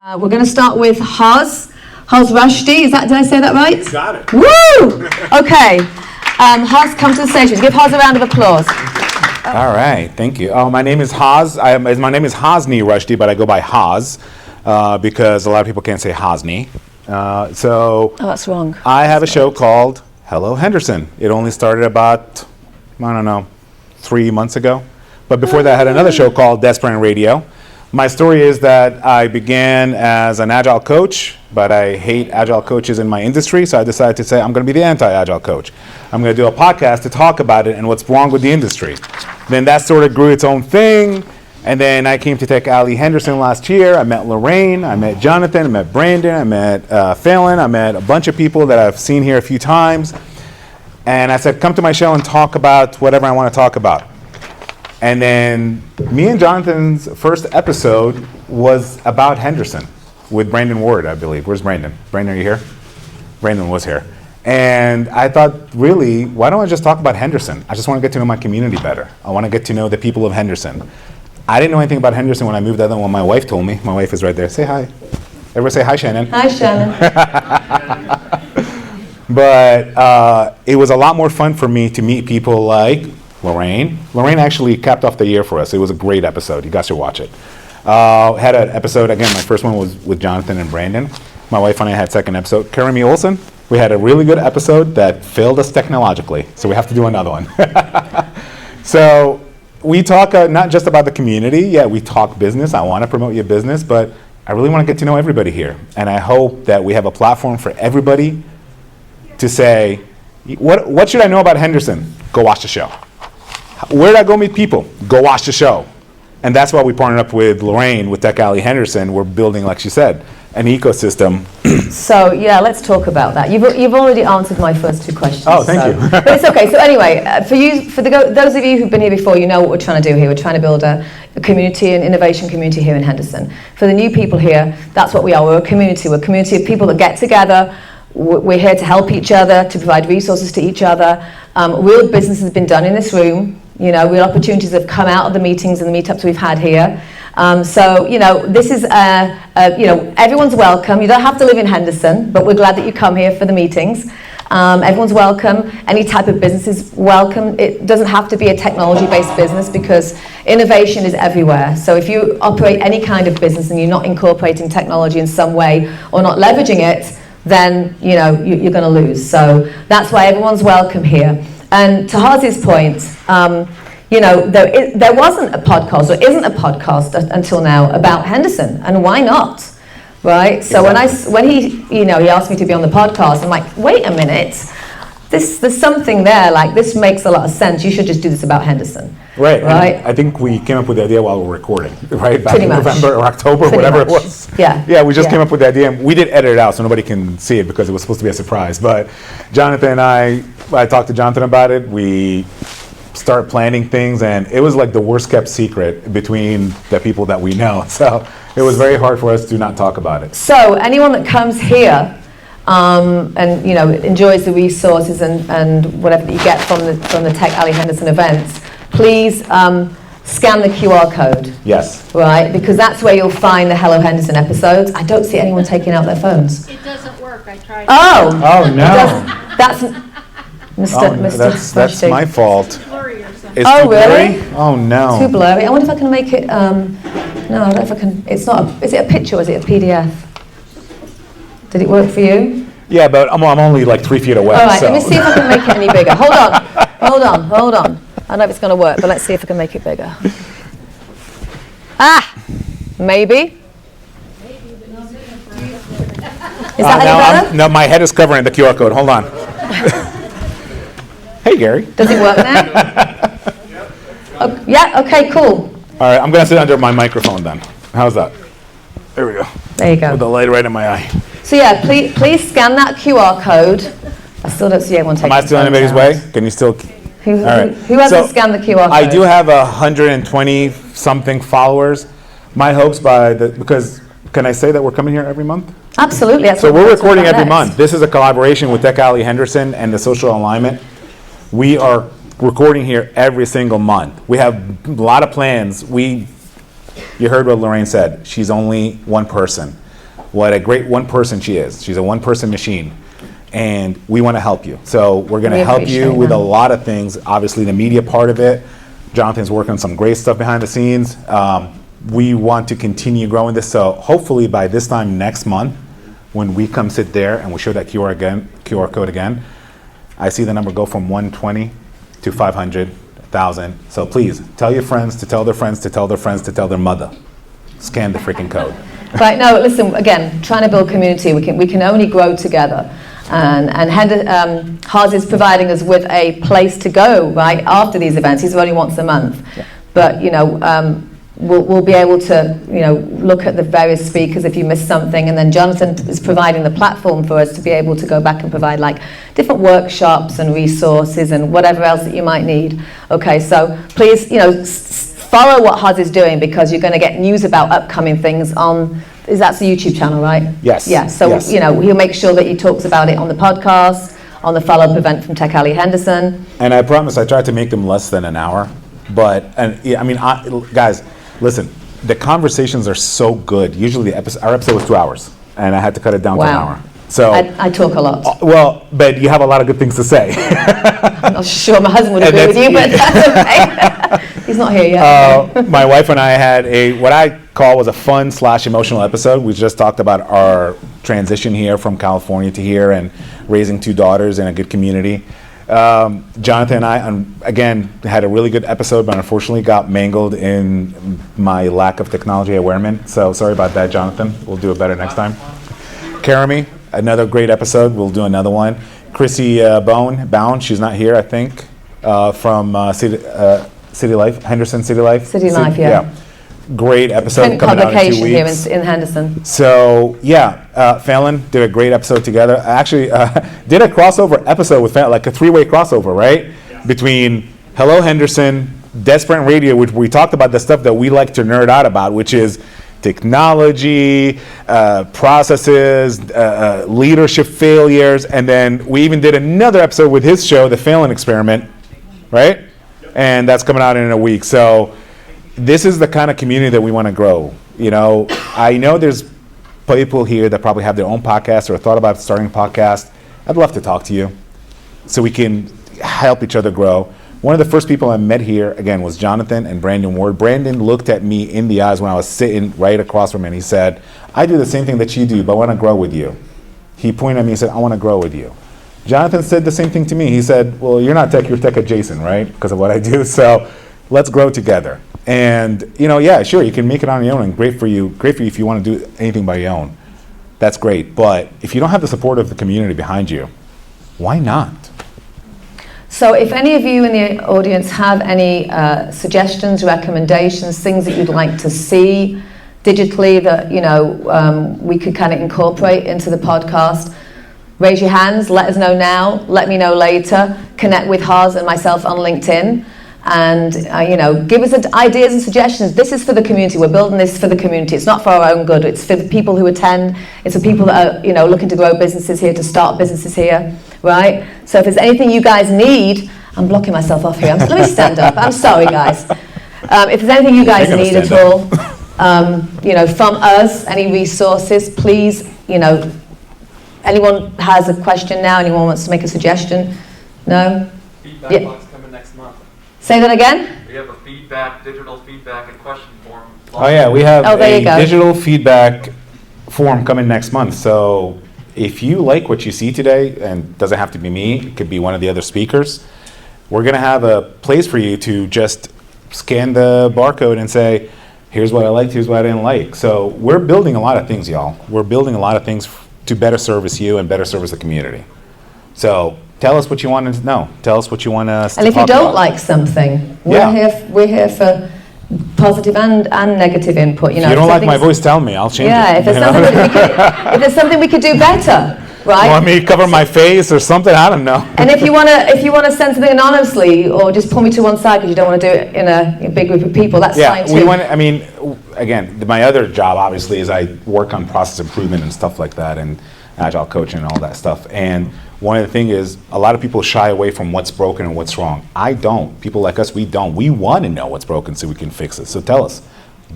We're going to start with Roushdi. Did I say that right? You got it. Woo! Okay. Hoz, come to the stage. Give Hoz a round of applause. All right, thank you. My name is Hoz. My name is Hosny Roushdi, but I go by Hoz because a lot of people can't say Hosny. Oh, that's wrong. I have a show called Hello Henderson. It only started about, 3 months ago. But before that, I had another show called Desperate Radio. My story is that I began as an Agile coach, but I hate Agile coaches in my industry, so I decided to say I'm going to be the anti-Agile coach. I'm going to do a podcast to talk about it and what's wrong with the industry. Then that sort of grew its own thing, and then I came to Tech Alley Henderson last year. I met Lorraine, I met Jonathan, I met Brandon, I met Phelan, I met a bunch of people that I've seen here a few times, and I said, come to my show and talk about whatever I want to talk about. And then me and Jonathan's first episode was about Henderson with Brandon Ward, I believe. Where's Brandon? Brandon, are you here? Brandon was here. And I thought, really, why don't I just talk about Henderson? I just want to get to know my community better. I want to get to know the people of Henderson. I didn't know anything about Henderson when I moved out there when my wife told me. My wife is right there. Say hi. Everybody say hi, Shannon. Hi, Shannon. But it was a lot more fun for me to meet people like Lorraine. Lorraine actually capped off the year for us. It was a great episode. You guys should watch it. Had an episode, again, my first one was with Jonathan and Brandon. My wife and I had second episode. Karami Olsen, we had a really good episode that failed us technologically, so we have to do another one. So we talk not just about the community. Yeah, we talk business. I want to promote your business, but I really want to get to know everybody here. And I hope that we have a platform for everybody to say, what should I know about Henderson? Go watch the show. Where did I go meet people? Go watch the show. And that's why we partnered up with Lorraine, with Tech Alley Henderson. We're building, like she said, an ecosystem. So, yeah, let's talk about that. You've already answered my first two questions. Oh, thank you. But it's okay. So anyway, those of you who've been here before, you know what we're trying to do here. We're trying to build a community, an innovation community here in Henderson. For the new people here, that's what we are. We're a community. We're a community of people that get together. We're here to help each other, to provide resources to each other. Real business has been done in this room. Real opportunities have come out of the meetings and the meetups we've had here. So, this is, everyone's welcome. You don't have to live in Henderson, but we're glad that you come here for the meetings. Everyone's welcome. Any type of business is welcome. It doesn't have to be a technology-based business because innovation is everywhere. So if you operate any kind of business and you're not incorporating technology in some way or not leveraging it, then, you're going to lose. So that's why everyone's welcome here. And to Hoz's point, there wasn't a podcast, or isn't a podcast until now about Henderson, and why not, right? So exactly. when he asked me to be on the podcast, I'm like, wait a minute, there's something there. Like, this makes a lot of sense. You should just do this about Henderson, right? I think we came up with the idea while we were recording, right? Back Pretty in much. November or October, Pretty whatever much. It was. Yeah. We just came up with the idea, and we did edit it out so nobody can see it because it was supposed to be a surprise. But Jonathan and I talked to Jonathan about it. We start planning things, and it was like the worst kept secret between the people that we know. So it was very hard for us to not talk about it. So anyone that comes here and enjoys the resources and whatever that you get from the Tech Alley Henderson events, please scan the QR code. Yes. Right, because that's where you'll find the Hello Henderson episodes. I don't see anyone taking out their phones. It doesn't work. I tried. Oh no. That's Mr. That's my fault. It's blurry or something. It's Oh, too really? blurry? Oh no. Too blurry. I wonder if I can make it. No, I don't know if I can. It's not. Is it a picture or is it a PDF? Did it work for you? Yeah, but I'm only like 3 feet away. All right, so. let me see if I can make it any bigger. Hold on. I don't know if it's going to work, but let's see if I can make it bigger. Maybe. Is that any better? No, my head is covering the QR code. Hold on. Hey, Gary. Does it work now? Oh, yeah, okay, cool. All right, I'm going to sit under my microphone then. How's that? There we go. There you go. With the light right in my eye. So yeah, please scan that QR code. I still don't see anyone taking Am I still in anybody's way? Can you still? Who All right. hasn't scanned the QR code? I do have 120 something followers. My hopes because can I say that we're coming here every month? Absolutely. So we're recording every month. This is a collaboration with Tech Alley Henderson and the Social Alignment. We are recording here every single month. We have a lot of plans. You heard what Lorraine said. She's only one person. what a great one person she is. She's a one person machine. And we want to help you. So we're going to help you with a lot of things. Obviously, the media part of it. Jonathan's working on some great stuff behind the scenes. We want to continue growing this. So hopefully by this time next month, when we come sit there and we show that QR code again, I see the number go from 120 to 500,000. So please tell your friends to tell their friends to tell their friends to tell their mother. Scan the freaking code. Right, no, listen, again, trying to build community, we can only grow together. And Hosny is providing us with a place to go, right, after these events. These are only once a month. Yeah. But, we'll be able to, look at the various speakers if you missed something. And then Jonathan is providing the platform for us to be able to go back and provide, like, different workshops and resources and whatever else that you might need. Okay, so please, follow what Hosny is doing, because you're going to get news about upcoming things on... That's the YouTube channel, right? Yes. Yeah, so, yes. He'll make sure that he talks about it on the podcast, on the follow-up event from Tech Alley Henderson. And I promise I tried to make them less than an hour. Guys, listen, the conversations are so good. Usually our episode was 2 hours, and I had to cut it down to an hour. So I talk a lot. Well, but you have a lot of good things to say. I'm not sure my husband would agree with you, but that's okay. He's not here yet. My wife and I had what I call was a fun/emotional episode. We just talked about our transition here from California to here and raising 2 daughters in a good community. Jonathan and I, again, had a really good episode, but unfortunately got mangled in my lack of technology awareness. So sorry about that, Jonathan. We'll do it better next time. Karami, another great episode. We'll do another one. Chrissy Bound, she's not here, I think, from City Life, Henderson City Life. City Life, yeah. Great episode Print coming out in 2 publication weeks. here in Henderson. So, Fallon did a great episode together. I actually did a crossover episode with Fallon, like a 3-way crossover, right? Yeah. Between Hello Henderson, Desperate Radio, which we talked about the stuff that we like to nerd out about, which is technology, processes, leadership failures, and then we even did another episode with his show, The Fallon Experiment, right? Yep. And that's coming out in a week. So this is the kind of community that we want to grow. I know there's people here that probably have their own podcast or thought about starting a podcast. I'd love to talk to you so we can help each other grow. One of the first people I met here, again, was Jonathan and Brandon Ward. Brandon looked at me in the eyes when I was sitting right across from him, and he said, I do the same thing that you do, but I want to grow with you. He pointed at me and said, I want to grow with you. Jonathan said the same thing to me. He said, well, you're not tech, you're tech adjacent, right? Because of what I do. So let's grow together. And, sure, you can make it on your own, and great for you if you want to do anything by your own. That's great. But if you don't have the support of the community behind you, why not? So if any of you in the audience have any suggestions, recommendations, things that you'd like to see digitally that, we could kind of incorporate into the podcast, raise your hands, let us know now, let me know later, connect with Hos and myself on LinkedIn, and, give us ideas and suggestions. This is for the community. We're building this for the community. It's not for our own good. It's for the people who attend. It's for people that are, looking to grow businesses here, to start businesses here, right? So if there's anything you guys need, I'm blocking myself off here. Let me stand up. I'm sorry, guys. If there's anything you guys need at all, from us, any resources, please, anyone has a question now? Anyone wants to make a suggestion? No? Feedback box coming next month. Say that again? We have a digital feedback and question form. Oh yeah, we have a digital feedback form coming next month. So if you like what you see today, and it doesn't have to be me, it could be one of the other speakers, we're going to have a place for you to just scan the barcode and say, here's what I liked, here's what I didn't like. So we're building a lot of things, y'all. We're building a lot of things to better service you and better service the community. So tell us what you want to know. Tell us what you want us to talk about. And if you don't like something, we're here for positive and negative input. If you don't like my voice, tell me. I'll change it. If there's something we could do better, right? Want me to cover my face or something? I don't know. And if you want to send something anonymously, or just pull me to one side because you don't want to do it in a big group of people, that's fine too. Again, my other job obviously is I work on process improvement and stuff like that, and Agile Coach and all that stuff. And one of the things is a lot of people shy away from what's broken and what's wrong. I don't. People like us, we don't. We want to know what's broken so we can fix it. So tell us,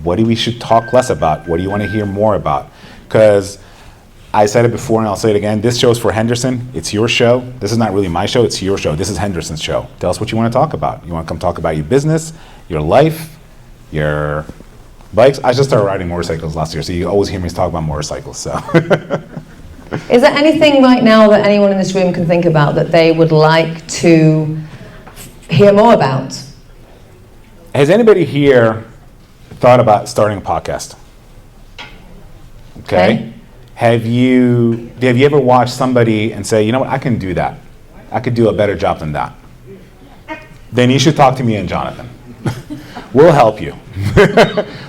what do we should talk less about? What do you want to hear more about? because I said it before and I'll say it again. This show's for Henderson. It's your show. This is not really my show. It's your show. This is Henderson's show. Tell us what you want to talk about. You want to come talk about your business, your life, your bikes. I just started riding motorcycles last year, so you always hear me talk about motorcycles. So, Is there anything right now that anyone in this room can think about that they would like to hear more about? has anybody here thought about starting a podcast? Okay. Have you ever watched somebody and say, you know what, I can do that. I could do a better job than that. Then you should talk to me and Jonathan. We'll help you.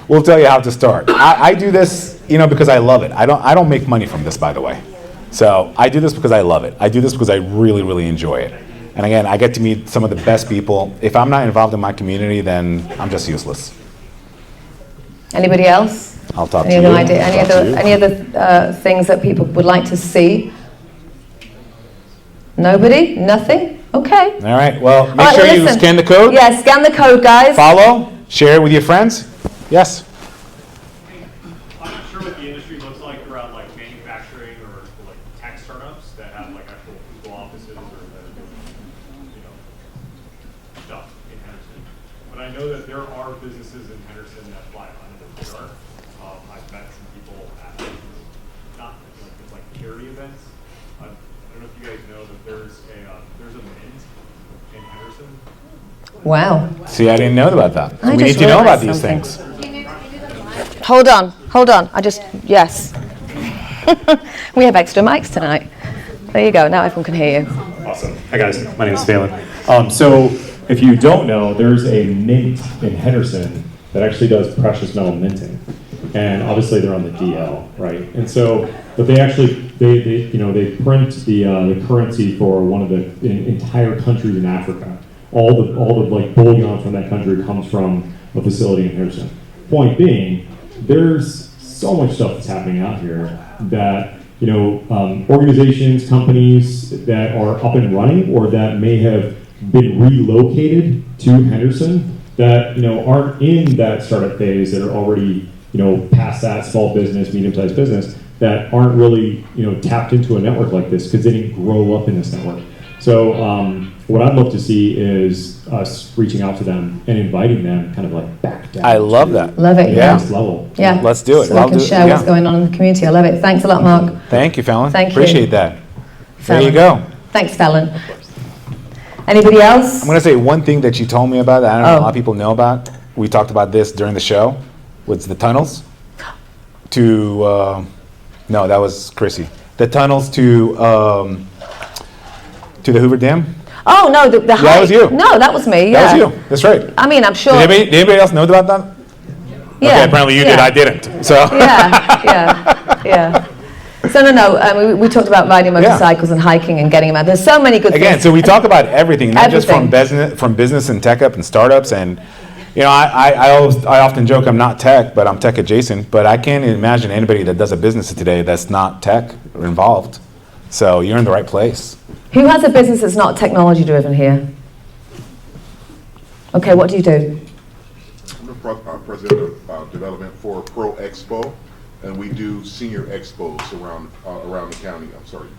We'll tell you how to start. I do this, because I love it. I don't make money from this, by the way. So I do this because I love it. I do this because I really, really enjoy it. And again, I get to meet some of the best people. If I'm not involved in my community, then I'm just useless. Anybody else? I'll talk Any to other you. idea? Any other things that people would like to see? Nobody? Nothing? Okay. All right. Well, make All right, sure well, you listen. scan the code. Yeah, scan the code, guys. Follow. Share it with your friends. Yes. I'm not sure what the industry looks like around like manufacturing or like tech startups that have like actual physical offices or that are doing, stuff in Henderson. But I know that there are businesses in Henderson that fly under the radar. I've met some people at not like it's like charity events. I don't know if you guys know that there's a mint in Henderson. Wow. See, I didn't know about that. I We need just to know about realized these something. things. Hold on. Yes. We have extra mics tonight. There you go. Now everyone can hear you. Awesome. Hi guys, my name is Phelan. So if you don't know, there's a mint in Henderson that actually does precious metal minting, and obviously they're on the DL, right? And so, but they actually they print the currency for one of the entire countries in Africa. All the like bullion from that country comes from a facility in Henderson. Point being, there's so much stuff that's happening out here that organizations, companies that are up and running or that may have been relocated to Henderson that aren't in that startup phase, that are already past that small business, medium-sized business, that aren't really tapped into a network like this because they didn't grow up in this network. So what I'd love to see is us reaching out to them and inviting them kind of like back down. I love that. Love it. Yeah. This level. Yeah. Let's do it. So we can share what's going on in the community. I love it. Thanks a lot, Mark. Thank you, Fallon. Thank you. Appreciate that. There you Fallon. go. Thanks, Fallon. Anybody else? I'm going to say one thing that you told me about that I don't know Oh. a lot of people know about. We talked about this during the show. Was the tunnels to, no, that was Chrissy. The tunnels to the Hoover Dam. Oh, no, the height. that was you. No, that was me, yeah. That was you. That's right. I mean, I'm sure. Did anybody else know about that? Yeah. Okay, apparently you did. Yeah. I didn't. So. Yeah. So we talked about riding motorcycles and hiking and getting them out. There's so many good Again, things. so we talk about everything, not just Everything. from business and tech up and startups. And I often joke I'm not tech, but I'm tech adjacent. But I can't imagine anybody that does a business today that's not tech or involved. So you're in the right place. Who has a business that's not technology driven here? Okay, what do you do? I'm the president of development for Pro Expo, and we do senior expos around the county.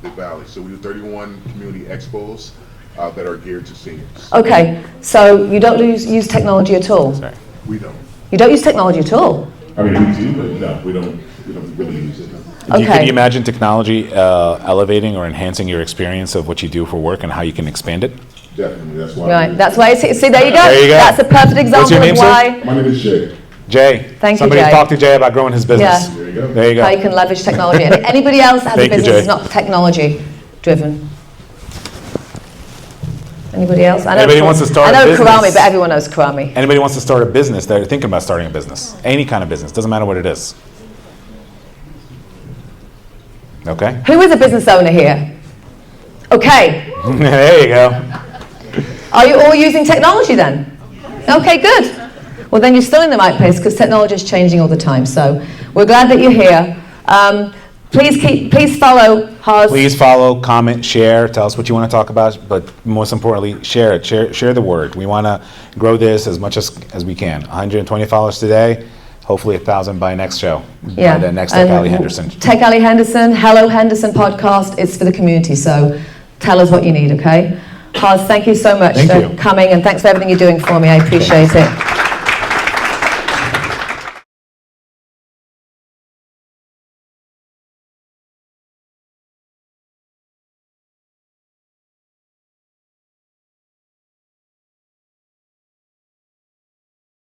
The valley. So we do 31 community expos that are geared to seniors. Okay, so you don't use technology at all? Sorry. We don't. You don't use technology at all? I mean, we do, but no, we don't really use it. Could Okay. you imagine technology elevating or enhancing your experience of what you do for work and how you can expand it? Definitely, that's why. Right, that's why, see, there you go. There you go. That's a perfect example What's your name, of sir? why, My name is Jay. Jay. Thank you, Somebody Jay. talk to Jay about growing his business. Yeah. There you go. There you how you go. can leverage technology. Anybody else that has Thank a you, business Jay. that's not technology driven? Anybody else? Anybody wants to start a I know business? Karami, but everyone knows Karami. Anybody wants to start a business, they're thinking about starting a business. Any kind of business, doesn't matter what it is. Okay? Who is a business owner here? Okay. There you go. Are you all using technology then? Okay, good. Well, then you're still in the right place because technology is changing all the time. So we're glad that you're here. Please follow Hos. Please follow, comment, share, tell us what you want to talk about, but most importantly, share it. Share the word. We want to grow this as much as we can. 120 followers today. hopefully 1,000 by next show, Yeah. by the next Tech And Alley Henderson. Tech Alley Henderson, Hello Henderson podcast is for the community, so tell us what you need, okay? Hos, thank you so much Thank for you. coming, and thanks for everything you're doing for me. I appreciate it.